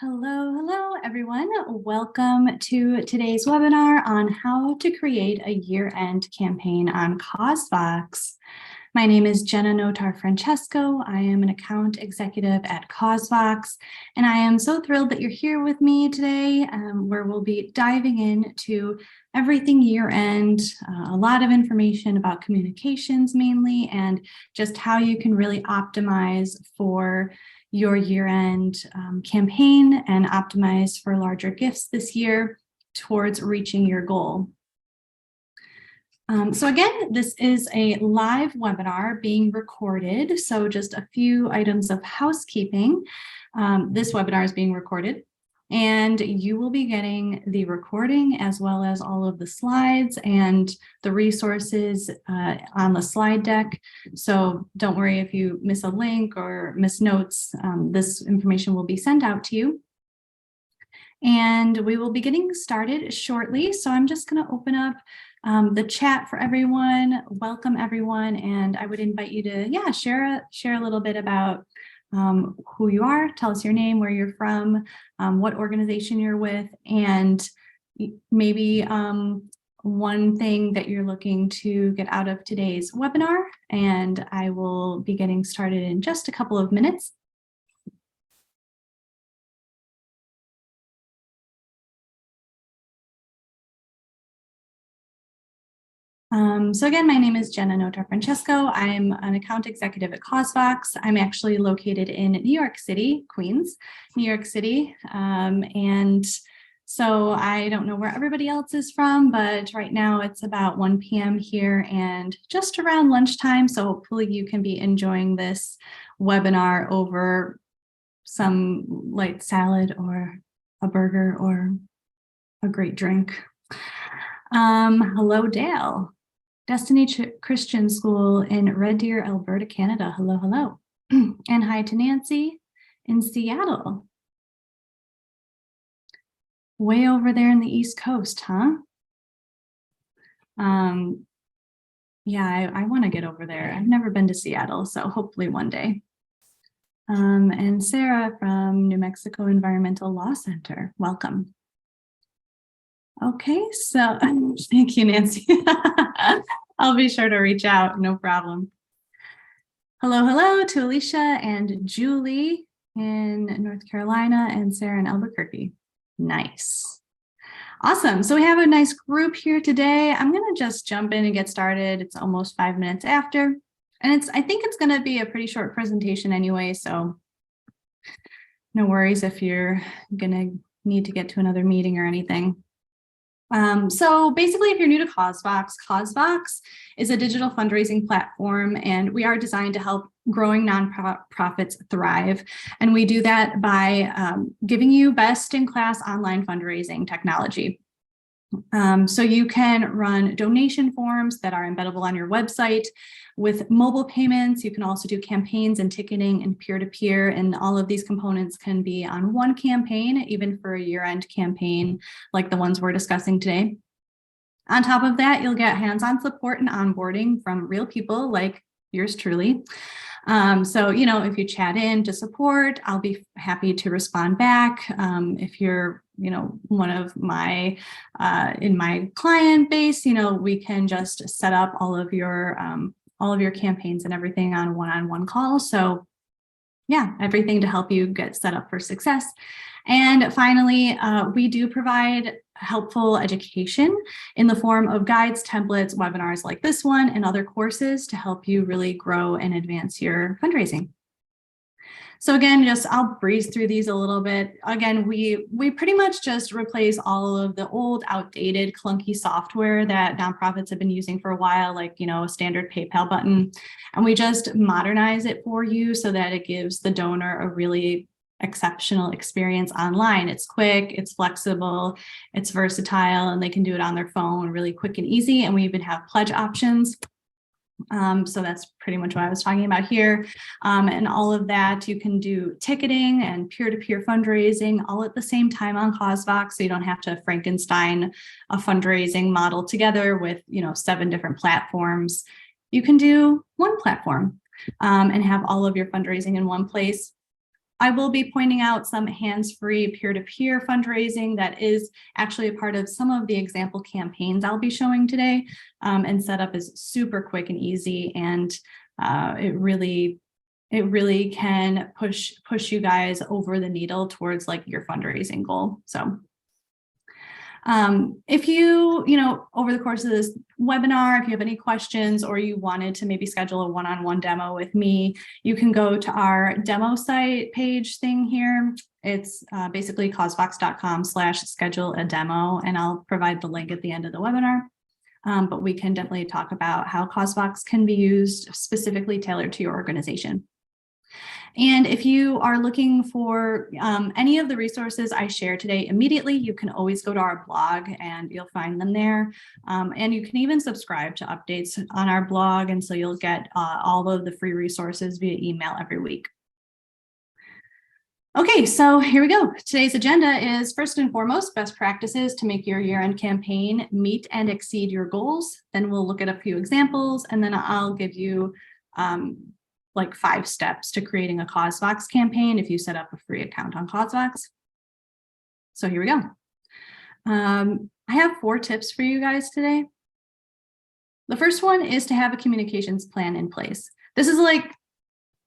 Hello, everyone. Welcome to today's webinar on how to create a year-end campaign on CauseVox. My name is Jenna Notar-Francesco. I am an account executive at CauseVox, and I am so thrilled that you're here with me today, where we'll be diving into everything year-end, a lot of information about communications mainly, and just how you can really optimize for your year-end campaign and optimize for larger gifts this year towards reaching your goal. So again, this is a live webinar being recorded. So just a few items of housekeeping. This webinar is being recorded, and you will be getting the recording as well as all of the slides and the resources on the slide deck. So don't worry if you miss a link or miss notes. This information will be sent out to you. And we will be getting started shortly. So I'm just going to open up the chat for everyone. Welcome everyone. And I would invite you to, share a little bit about who you are, tell us your name, where you're from, what organization you're with, and maybe one thing that you're looking to get out of today's webinar. And I will be getting started in just a couple of minutes. So again, my name is Jenna Notar-Francesco. I'm an account executive at CauseVox. I'm actually located in New York City, Queens, New York City. And so I don't know where everybody else is from, but right now it's about 1 p.m. here and just around lunchtime. So hopefully you can be enjoying this webinar over some light salad or a burger or a great drink. Hello, Dale. Destiny Christian School in Red Deer, Alberta, Canada. Hello. And hi to Nancy in Seattle. Way over there in the East Coast, huh? Yeah, I want to get over there. I've never been to Seattle, so hopefully one day. And Sarah from New Mexico Environmental Law Center. Welcome. Okay, so thank you, Nancy. I'll be sure to reach out, no problem. Hello to Alicia and Julie in North Carolina and Sarah in Albuquerque. Nice. Awesome. So we have a nice group here today. I'm going to just jump in and get started. It's almost 5 minutes after, and I think it's going to be a pretty short presentation anyway, so no worries if you're going to need to get to another meeting or anything. So basically, if you're new to CauseVox is a digital fundraising platform, and we are designed to help growing nonprofits thrive. And we do that by giving you best-in-class online fundraising technology. So you can run donation forms that are embeddable on your website with mobile payments. You can also do campaigns and ticketing and peer-to-peer, and all of these components can be on one campaign, even for a year-end campaign like the ones we're discussing today. On top of that, you'll get hands-on support and onboarding from real people like yours truly. So, if you chat in to support, I'll be happy to respond back. If you're, one of my, in my client base, we can just set up all of your campaigns and everything on one-on-one calls. So yeah, everything to help you get set up for success. And finally, we do provide helpful education in the form of guides, templates, webinars like this one, and other courses to help you really grow and advance your fundraising. So again, I'll breeze through these a little bit. Again, we pretty much just replace all of the old, outdated, clunky software that nonprofits have been using for a while, like, a standard PayPal button. And we just modernize it for you so that it gives the donor a really exceptional experience online. It's quick, it's flexible, it's versatile, and they can do it on their phone really quick and easy. And we even have pledge options. So that's pretty much what I was talking about here. And all of that, you can do ticketing and peer-to-peer fundraising all at the same time on CauseVox, so you don't have to Frankenstein a fundraising model together with 7 different platforms. You can do one platform and have all of your fundraising in one place. I will be pointing out some hands-free peer-to-peer fundraising that is actually a part of some of the example campaigns I'll be showing today, and setup is super quick and easy, and it really can push you guys over the needle towards like your fundraising goal. So if you over the course of this webinar, if you have any questions or you wanted to maybe schedule a one-on-one demo with me, you can go to our demo site page thing here. It's basically causevox.com/schedule a demo, and I'll provide the link at the end of the webinar. But we can definitely talk about how CauseVox can be used specifically tailored to your organization. And if you are looking for any of the resources I share today immediately, you can always go to our blog and you'll find them there. And you can even subscribe to updates on our blog. And so you'll get all of the free resources via email every week. Okay, so here we go. Today's agenda is first and foremost, best practices to make your year-end campaign meet and exceed your goals. Then we'll look at a few examples, and then I'll give you like 5 steps to creating a CauseVox campaign if you set up a free account on CauseVox. So here we go. I have 4 tips for you guys today. The first one is to have a communications plan in place. This is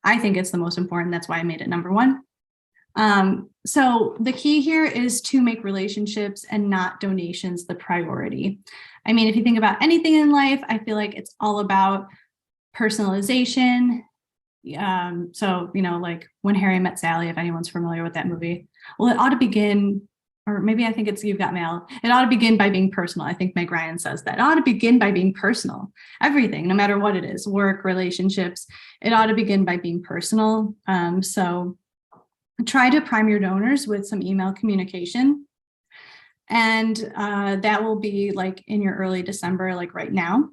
I think it's the most important. That's why I made it number 1. So the key here is to make relationships and not donations the priority. I mean, if you think about anything in life, I feel like it's all about personalization. So, like When Harry Met Sally, if anyone's familiar with that movie, well, it ought to begin, or maybe I think it's You've Got Mail. It ought to begin by being personal. I think Meg Ryan says that. It ought to begin by being personal. Everything, no matter what it is, work, relationships, it ought to begin by being personal. So try to prime your donors with some email communication. And that will be like in your early December, like right now.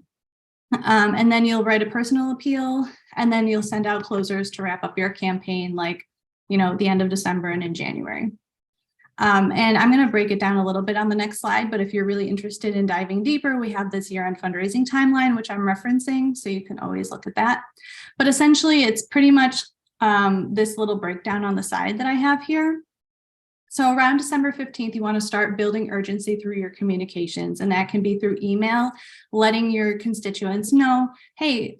And then you'll write a personal appeal, and then you'll send out closers to wrap up your campaign, like, the end of December and in January. And I'm going to break it down a little bit on the next slide, but if you're really interested in diving deeper, we have this year-end fundraising timeline, which I'm referencing, so you can always look at that. But essentially, it's pretty much this little breakdown on the side that I have here. So around December 15th, you want to start building urgency through your communications, and that can be through email, letting your constituents know, hey,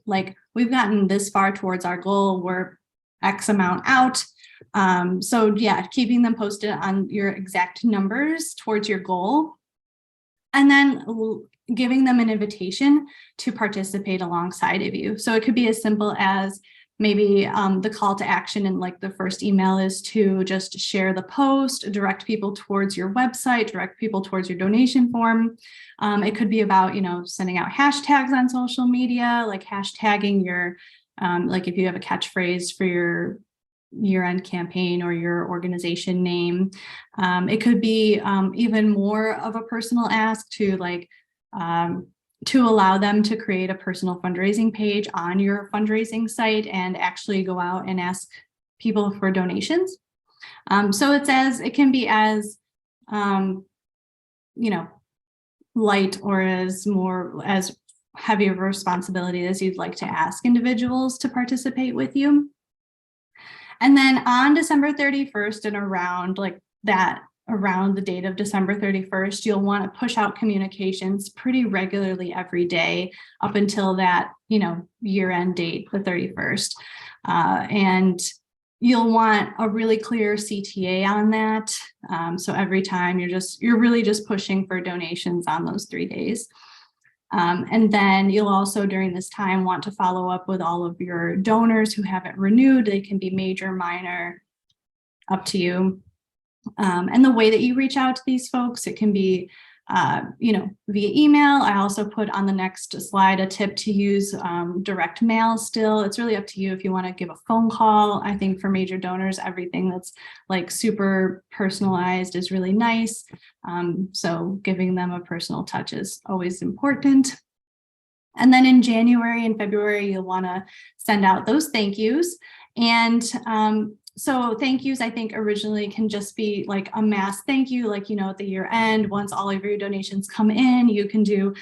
we've gotten this far towards our goal, we're X amount out. So yeah, keeping them posted on your exact numbers towards your goal, and then giving them an invitation to participate alongside of you. So it could be as simple as maybe the call to action in the first email is to just share the post, direct people towards your website, direct people towards your donation form. It could be about, sending out hashtags on social media, like hashtagging your, if you have a catchphrase for your year-end campaign or your organization name. It could be even more of a personal ask to allow them to create a personal fundraising page on your fundraising site and actually go out and ask people for donations. So it can be as, light or as heavy of a responsibility as you'd like to ask individuals to participate with you. And then on December 31st and around the date of December 31st, you'll want to push out communications pretty regularly every day up until that, year-end date, the 31st. And you'll want a really clear CTA on that. So every time you're really just pushing for donations on those 3 days. And then you'll also during this time want to follow up with all of your donors who haven't renewed. They can be major, minor, up to you. And the way that you reach out to these folks, it can be, via email. I also put on the next slide a tip to use direct mail still. It's really up to you if you want to give a phone call. I think for major donors, everything that's super personalized is really nice. So giving them a personal touch is always important. And then in January and February, you'll want to send out those thank yous. And So thank yous, I think originally can just be like a mass thank you, like, at the year end, once all of your donations come in, you can do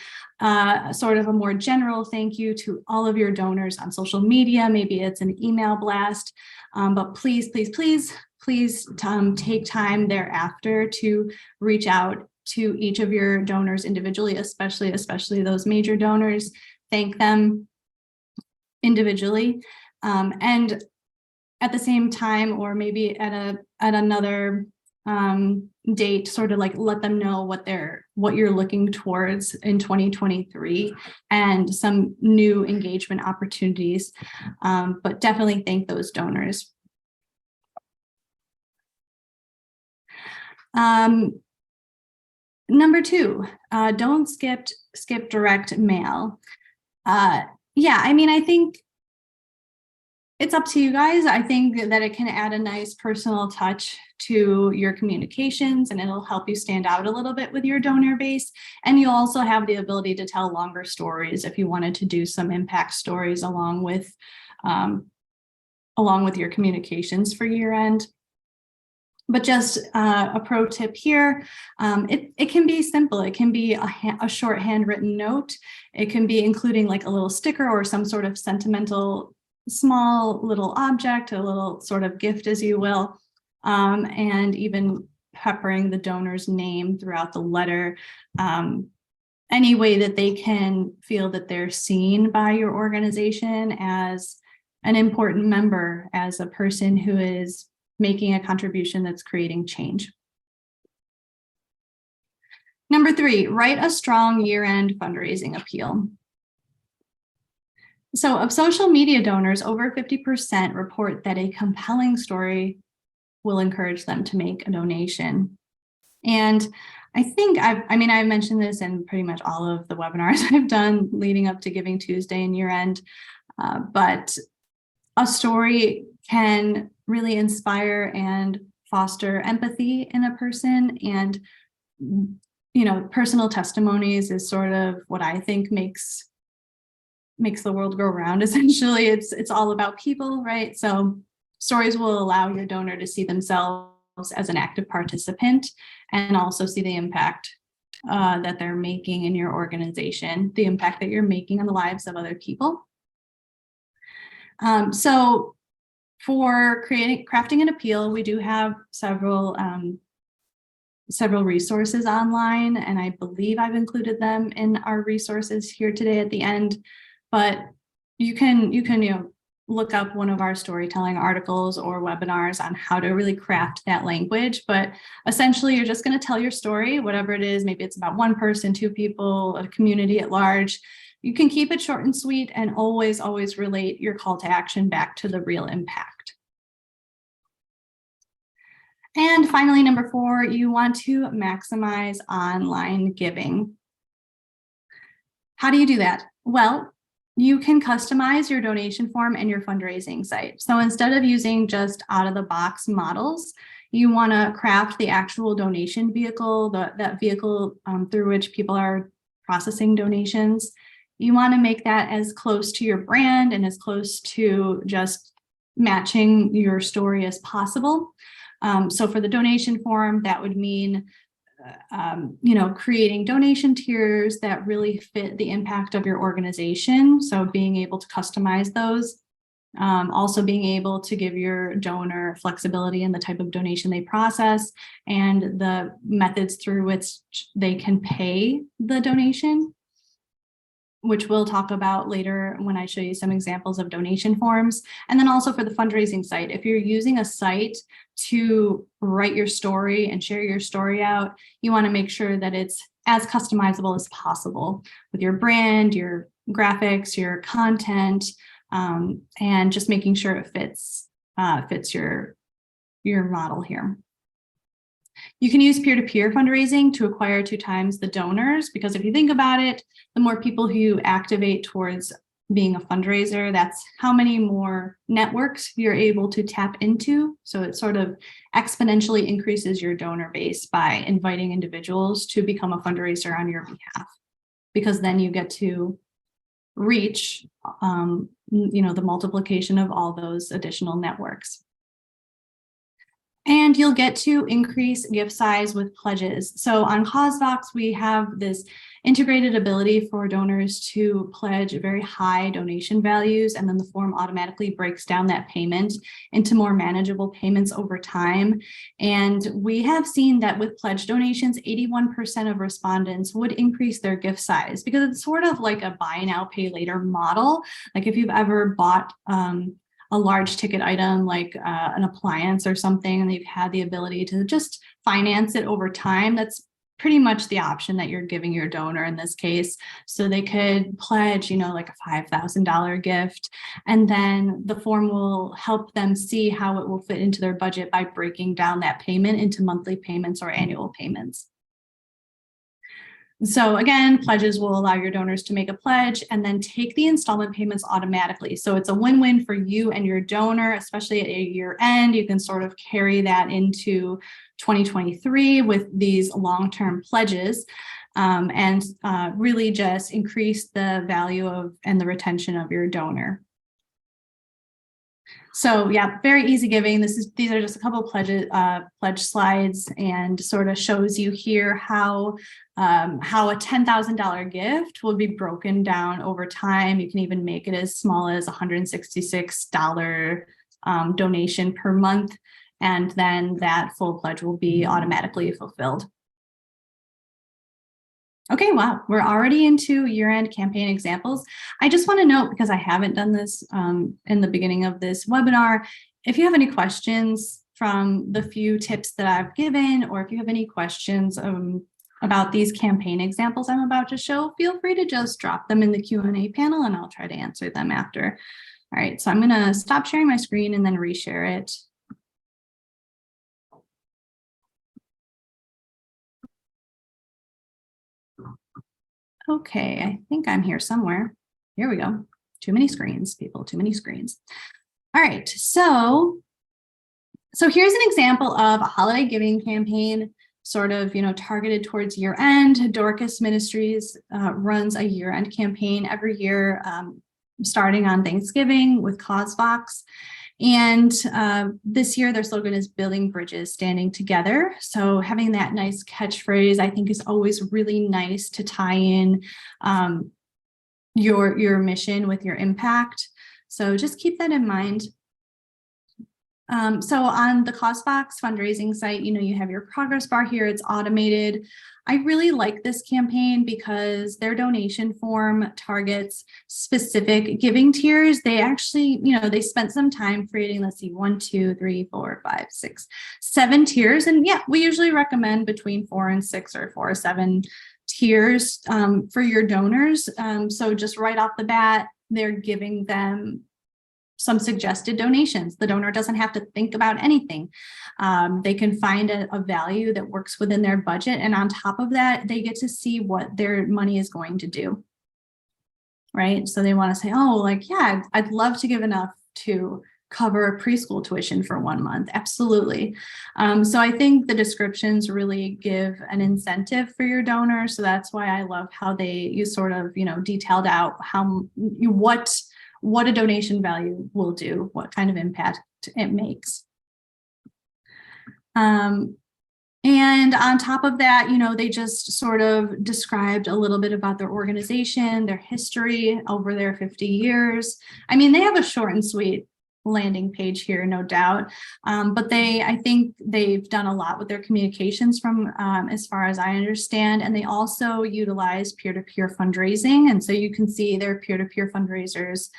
sort of a more general thank you to all of your donors on social media. Maybe it's an email blast, but please, please, please, please take time thereafter to reach out to each of your donors individually, especially those major donors. Thank them individually. And at the same time, or maybe at another date, sort of like let them know what you're looking towards in 2023 and some new engagement opportunities. But definitely thank those donors. Number 2, don't skip direct mail. Yeah, I mean, I think it's up to you guys. I think that it can add a nice personal touch to your communications, and it'll help you stand out a little bit with your donor base. And you'll also have the ability to tell longer stories if you wanted to do some impact stories along with your communications for year end. But just a pro tip here, it can be simple. It can be a short handwritten note. It can be including like a little sticker or some sort of sentimental small little object, a little sort of gift, as you will, and even peppering the donor's name throughout the letter. Any way that they can feel that they're seen by your organization as an important member, as a person who is making a contribution that's creating change. Number 3, write a strong year-end fundraising appeal. So of social media donors, over 50% report that a compelling story will encourage them to make a donation. And I think I've mentioned this in pretty much all of the webinars I've done leading up to Giving Tuesday and year end, but a story can really inspire and foster empathy in a person. And, personal testimonies is sort of what I think makes the world go round. Essentially, it's all about people, right? So stories will allow your donor to see themselves as an active participant and also see the impact that they're making in your organization, the impact that you're making on the lives of other people. So for crafting an appeal, we do have several resources online, and I believe I've included them in our resources here today at the end. But you can look up one of our storytelling articles or webinars on how to really craft that language. But essentially, you're just going to tell your story, whatever it is. Maybe it's about one person, 2 people, a community at large. You can keep it short and sweet and always relate your call to action back to the real impact. And finally, number 4, you want to maximize online giving. How do you do that? Well, you can customize your donation form and your fundraising site. So instead of using just out-of-the-box models, you want to craft the actual donation vehicle, that vehicle through which people are processing donations. You want to make that as close to your brand and as close to just matching your story as possible. So for the donation form, that would mean creating donation tiers that really fit the impact of your organization. So being able to customize those, also being able to give your donor flexibility in the type of donation they process and the methods through which they can pay the donation, which we'll talk about later when I show you some examples of donation forms. And then also for the fundraising site, if you're using a site to write your story and share your story out, you want to make sure that it's as customizable as possible with your brand, your graphics, your content, and just making sure it fits your model here. You can use peer-to-peer fundraising to acquire 2 times the donors, because if you think about it, the more people who you activate towards being a fundraiser, that's how many more networks you're able to tap into. So it sort of exponentially increases your donor base by inviting individuals to become a fundraiser on your behalf, because then you get to reach, the multiplication of all those additional networks. And you'll get to increase gift size with pledges. So on CauseVox, we have this integrated ability for donors to pledge very high donation values, and then the form automatically breaks down that payment into more manageable payments over time. And we have seen that with pledge donations, 81% of respondents would increase their gift size, because it's sort of like a buy now, pay later model. Like if you've ever bought a large ticket item like an appliance or something, and they've had the ability to just finance it over time, that's pretty much the option that you're giving your donor in this case. So they could pledge, like a $5,000 gift, and then the form will help them see how it will fit into their budget by breaking down that payment into monthly payments or annual payments. So again, pledges will allow your donors to make a pledge and then take the installment payments automatically. So it's a win-win for you and your donor, especially at a year end. You can sort of carry that into 2023 with these long-term pledges, and really just increase the value of and the retention of your donor. So yeah, very easy giving. These are just a couple of pledge slides, and sort of shows you here how a $10,000 gift will be broken down over time. You can even make it as small as $166 donation per month, and then that full pledge will be automatically fulfilled. Okay, wow, we're already into year-end campaign examples. I just want to note, because I haven't done this in the beginning of this webinar, if you have any questions from the few tips that I've given, or if you have any questions about these campaign examples I'm about to show, feel free to just drop them in the Q&A panel and I'll try to answer them after. All right, so I'm going to stop sharing my screen and then reshare it. Okay, I think I'm here somewhere. Here we go. Too many screens, people, too many screens. All right, so here's an example of a holiday giving campaign, sort of, targeted towards year end. Dorcas Ministries runs a year end campaign every year, starting on Thanksgiving with CauseVox. And this year, their slogan is "Building Bridges, Standing Together." So having that nice catchphrase, I think, is always really nice to tie in your mission with your impact. So just keep that in mind. So on the CauseVox fundraising site, you have your progress bar here. It's automated. I really like this campaign because their donation form targets specific giving tiers. They actually, they spent some time creating, let's see, 1, 2, 3, 4, 5, 6, 7 tiers. And yeah, we usually recommend between 4 and 6 or 4 or 7 tiers for your donors. So just right off the bat, they're giving them some suggested donations. The donor doesn't have to think about anything. They can find a value that works within their budget. And on top of that, they get to see what their money is going to do. Right? So they want to say, oh, like, yeah, I'd love to give enough to cover a preschool tuition for 1 month. Absolutely. So I think the descriptions really give an incentive for your donor. So that's why I love how you sort of, detailed out what a donation value will do, what kind of impact it makes. And on top of that, they just sort of described a little bit about their organization, their history over their 50 years. I mean, they have a short and sweet landing page here, no doubt. But I think they've done a lot with their communications from as far as I understand. And they also utilize peer-to-peer fundraising. And so you can see their peer-to-peer fundraisers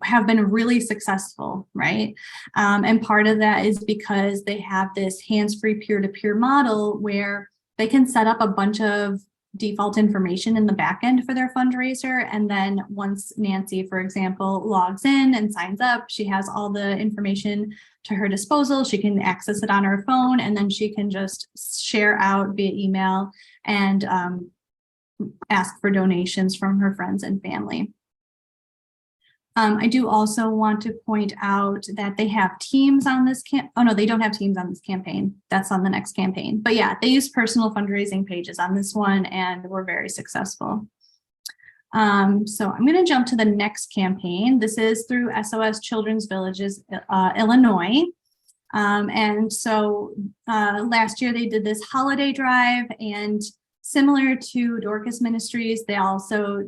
have been really successful, right? And part of that is because they have this hands-free peer-to-peer model where they can set up a bunch of default information in the back end for their fundraiser. And then once Nancy, for example, logs in and signs up, she has all the information to her disposal. She can access it on her phone, and then she can just share out via email and ask for donations from her friends and family. I do also want to point out that they have teams on this oh no, they don't have teams on this campaign. That's on the next campaign. But yeah, they use personal fundraising pages on this one and were very successful. So I'm going to jump to the next campaign. This is through SOS Children's Villages, Illinois. And so last year they did this holiday drive, and similar to Dorcas Ministries, they also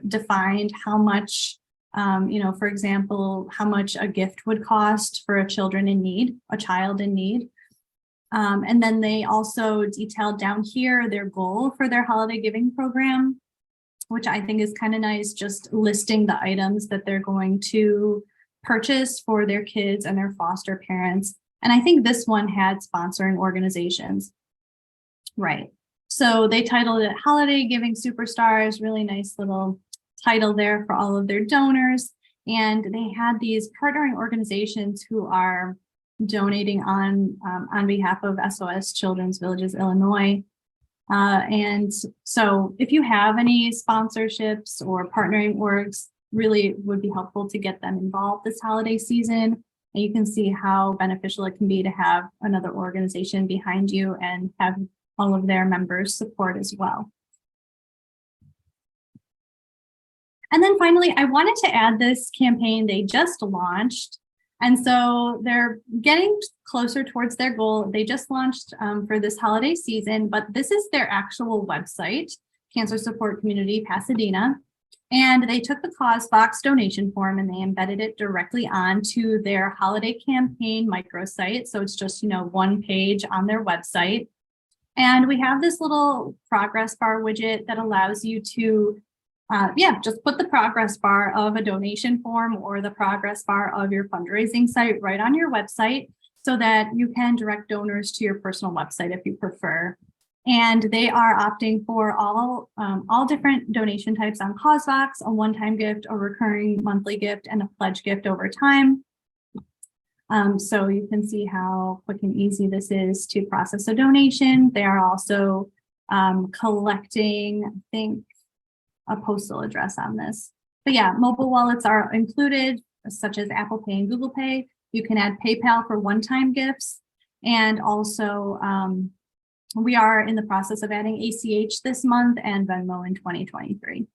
defined how much, for example, how much a gift would cost for a child in need. And then they also detailed down here their goal for their holiday giving program, which I think is kind of nice, just listing the items that they're going to purchase for their kids and their foster parents. And I think this one had sponsoring organizations. Right. So they titled it Holiday Giving Superstars, really nice little title there for all of their donors. And they had these partnering organizations who are donating on behalf of SOS Children's Villages, Illinois. And so if you have any sponsorships or partnering orgs, really would be helpful to get them involved this holiday season. And you can see how beneficial it can be to have another organization behind you and have all of their members support as well. And then finally, I wanted to add this campaign they just launched. And so they're getting closer towards their goal. They just launched for this holiday season, but this is their actual website, Cancer Support Community Pasadena. And they took the CauseVox donation form and they embedded it directly onto their holiday campaign microsite. So it's just, one page on their website. And we have this little progress bar widget that allows you to just put the progress bar of a donation form or the progress bar of your fundraising site right on your website so that you can direct donors to your personal website if you prefer. And they are opting for all different donation types on CauseVox, a one-time gift, a recurring monthly gift, and a pledge gift over time. So you can see how quick and easy this is to process a donation. They are also collecting, I think, a postal address on this. But yeah, mobile wallets are included, such as Apple Pay and Google Pay. You can add PayPal for one-time gifts. And also, we are in the process of adding ACH this month and Venmo in 2023.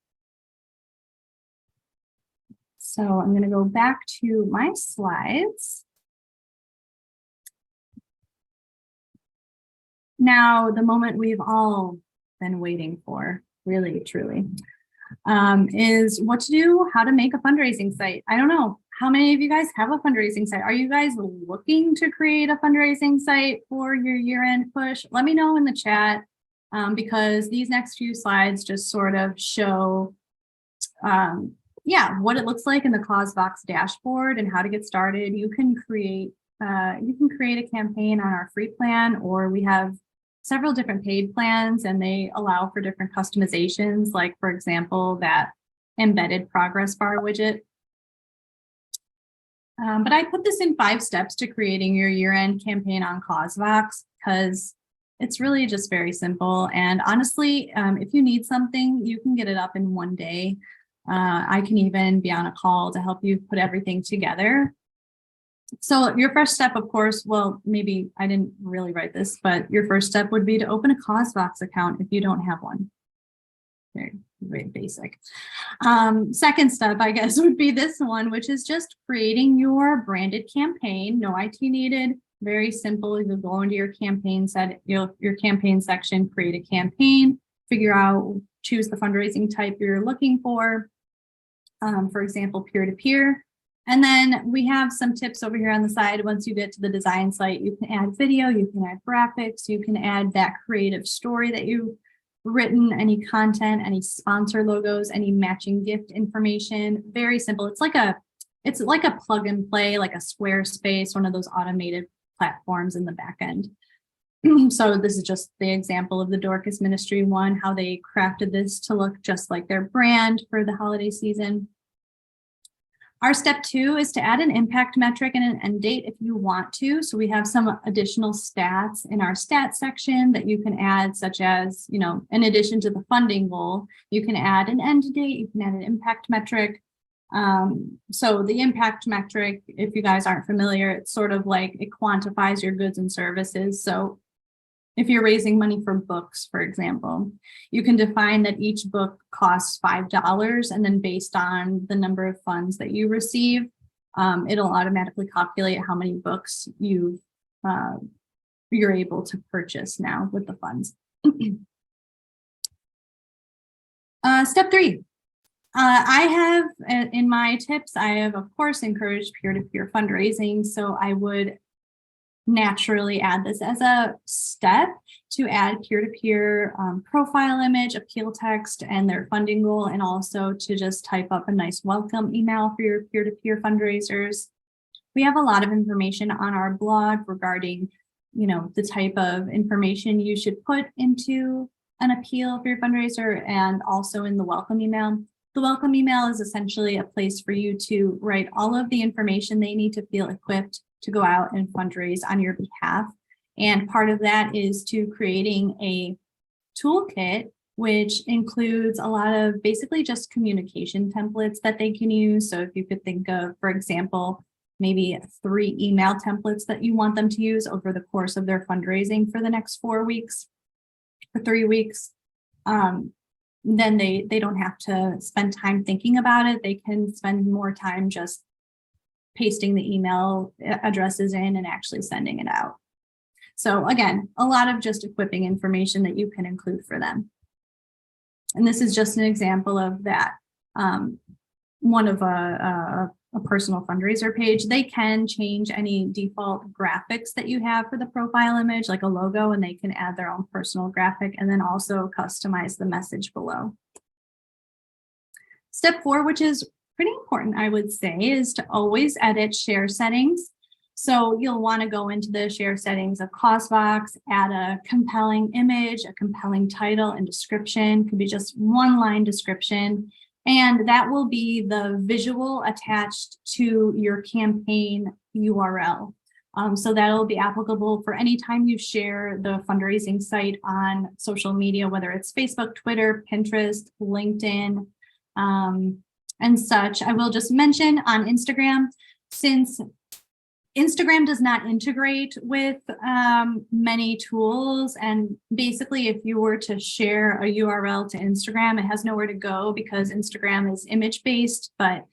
So I'm going to go back to my slides. Now, the moment we've all been waiting for, really, truly, is what to do, how to make a fundraising site. I don't know. How many of you guys have a fundraising site? Are you guys looking to create a fundraising site for your year-end push? Let me know in the chat because these next few slides just sort of show what it looks like in the CauseVox dashboard and how to get started. You can create a campaign on our free plan, or we have several different paid plans and they allow for different customizations, like for example, that embedded progress bar widget. But I put this in 5 steps to creating your year-end campaign on CauseVox because it's really just very simple. And honestly, if you need something, you can get it up in one day. I can even be on a call to help you put everything together. So your first step, of course, well, maybe I didn't really write this, but your first step would be to open a CauseVox account if you don't have one. Very, very basic. Second step, I guess, would be this one, which is just creating your branded campaign. No IT needed. Very simple. You go into your campaign your campaign section, create a campaign, figure out, choose the fundraising type you're looking for example, peer-to-peer. And then we have some tips over here on the side. Once you get to the design site, you can add video, you can add graphics, you can add that creative story that you've written, any content, any sponsor logos, any matching gift information. Very simple. It's like a plug and play, like a Squarespace, one of those automated platforms in the back end. So this is just the example of the Dorcas Ministry one, how they crafted this to look just like their brand for the holiday season. Our step 2 is to add an impact metric and an end date if you want to. So we have some additional stats in our stats section that you can add, such as, in addition to the funding goal, you can add an end date, you can add an impact metric. So the impact metric, if you guys aren't familiar, it's sort of like it quantifies your goods and services. So if you're raising money for books, for example, you can define that each book costs $5, and then based on the number of funds that you receive, it'll automatically calculate how many books you've you're able to purchase now with the funds. Step 3. I have, in my tips, I have, of course, encouraged peer-to-peer fundraising. So I would naturally add this as a step to add peer-to-peer profile image, appeal text, and their funding goal, and also to just type up a nice welcome email for your peer-to-peer fundraisers. We have a lot of information on our blog regarding, the type of information you should put into an appeal for your fundraiser, and also in the welcome email. The welcome email is essentially a place for you to write all of the information they need to feel equipped to go out and fundraise on your behalf. And part of that is to creating a toolkit, which includes a lot of basically just communication templates that they can use. So if you could think of, for example, maybe 3 email templates that you want them to use over the course of their fundraising for the next 4 weeks or 3 weeks, then they don't have to spend time thinking about it. They can spend more time just pasting the email addresses in and actually sending it out. So again, a lot of just equipping information that you can include for them. And this is just an example of that. One of a personal fundraiser page. They can change any default graphics that you have for the profile image, like a logo, and they can add their own personal graphic and then also customize the message below. Step 4, which is pretty important, I would say, is to always edit share settings. So you'll want to go into the share settings of CauseVox, add a compelling image, a compelling title and description, could be just 1-line description. And that will be the visual attached to your campaign URL. So that'll be applicable for any time you share the fundraising site on social media, whether it's Facebook, Twitter, Pinterest, LinkedIn, and such. I will just mention on Instagram, since Instagram does not integrate with many tools, and basically if you were to share a URL to Instagram, it has nowhere to go because Instagram is image-based. But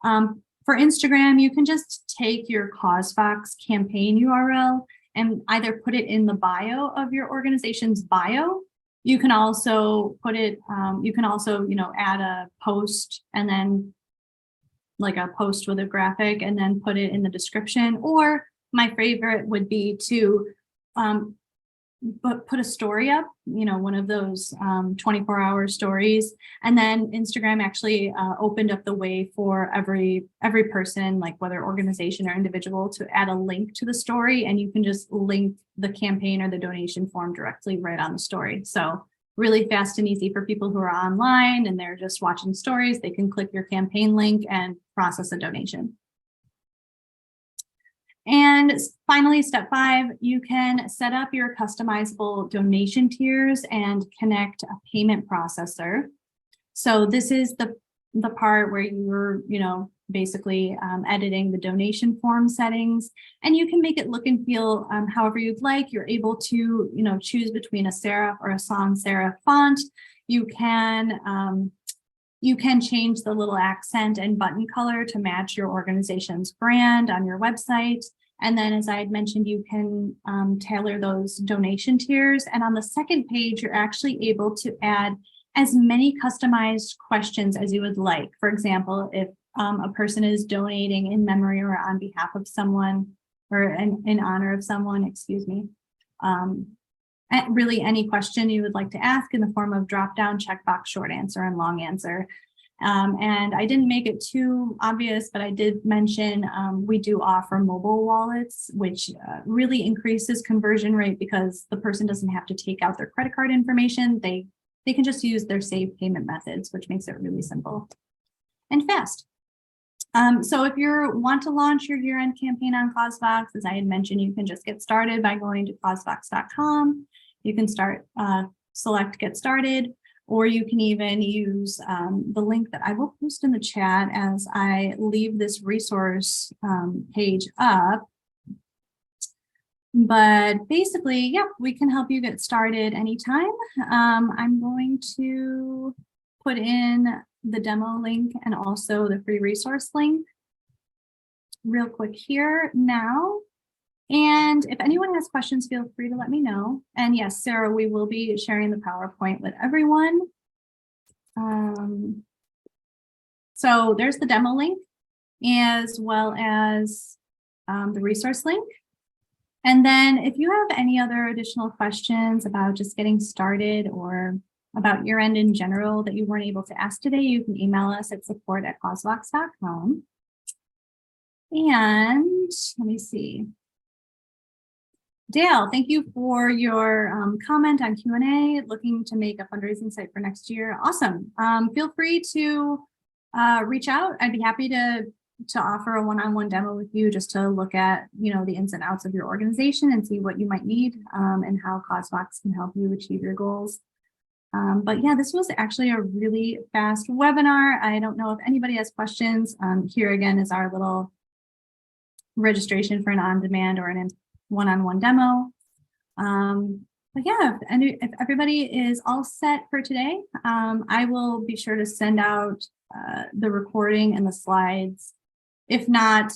for Instagram, you can just take your CauseVox campaign URL and either put it in the bio of your organization's bio. You can also put it, add a post and then like a post with a graphic and then put it in the description. Or my favorite would be to put a story up, one of those 24-hour stories. And then Instagram actually opened up the way for every person, like whether organization or individual, to add a link to the story. And you can just link the campaign or the donation form directly right on the story. So really fast and easy for people who are online and they're just watching stories. They can click your campaign link and process a donation. And finally, step 5, you can set up your customizable donation tiers and connect a payment processor. So this is the part where you're, basically editing the donation form settings, and you can make it look and feel however you'd like. You're able to, choose between a serif or a sans serif font. You can change the little accent and button color to match your organization's brand on your website. And then, as I had mentioned, you can tailor those donation tiers. And on the second page, you're actually able to add as many customized questions as you would like. For example, if a person is donating in memory or on behalf of someone, or in honor of someone, excuse me. Really any question you would like to ask in the form of drop-down checkbox, short answer, and long answer. And I didn't make it too obvious, but I did mention we do offer mobile wallets, which really increases conversion rate because the person doesn't have to take out their credit card information. They can just use their saved payment methods, which makes it really simple and fast. So if you want to launch your year-end campaign on CauseVox, as I had mentioned, you can just get started by going to CauseVox.com. You can select Get Started, or you can even use the link that I will post in the chat as I leave this resource page up. But basically, yep, we can help you get started anytime. I'm going to put in the demo link and also the free resource link real quick here now. And if anyone has questions, feel free to let me know. And yes, Sarah, we will be sharing the PowerPoint with everyone. So there's the demo link, as well as the resource link. And then if you have any other additional questions about just getting started or about your end in general that you weren't able to ask today, you can email us at support@causevox.com. And let me see. Dale, thank you for your comment on Q&A, looking to make a fundraising site for next year. Awesome. Feel free to reach out. I'd be happy to offer a one-on-one demo with you just to look at, the ins and outs of your organization and see what you might need and how CauseVox can help you achieve your goals. But yeah, this was actually a really fast webinar. I don't know if anybody has questions. Here again is our little registration for an on-demand or an one-on-one demo. But yeah, if everybody is all set for today, I will be sure to send out the recording and the slides. If not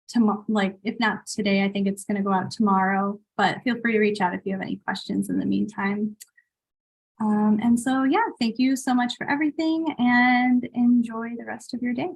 today, I think it's going to go out tomorrow, but feel free to reach out if you have any questions in the meantime. And so, yeah, thank you so much for everything and enjoy the rest of your day.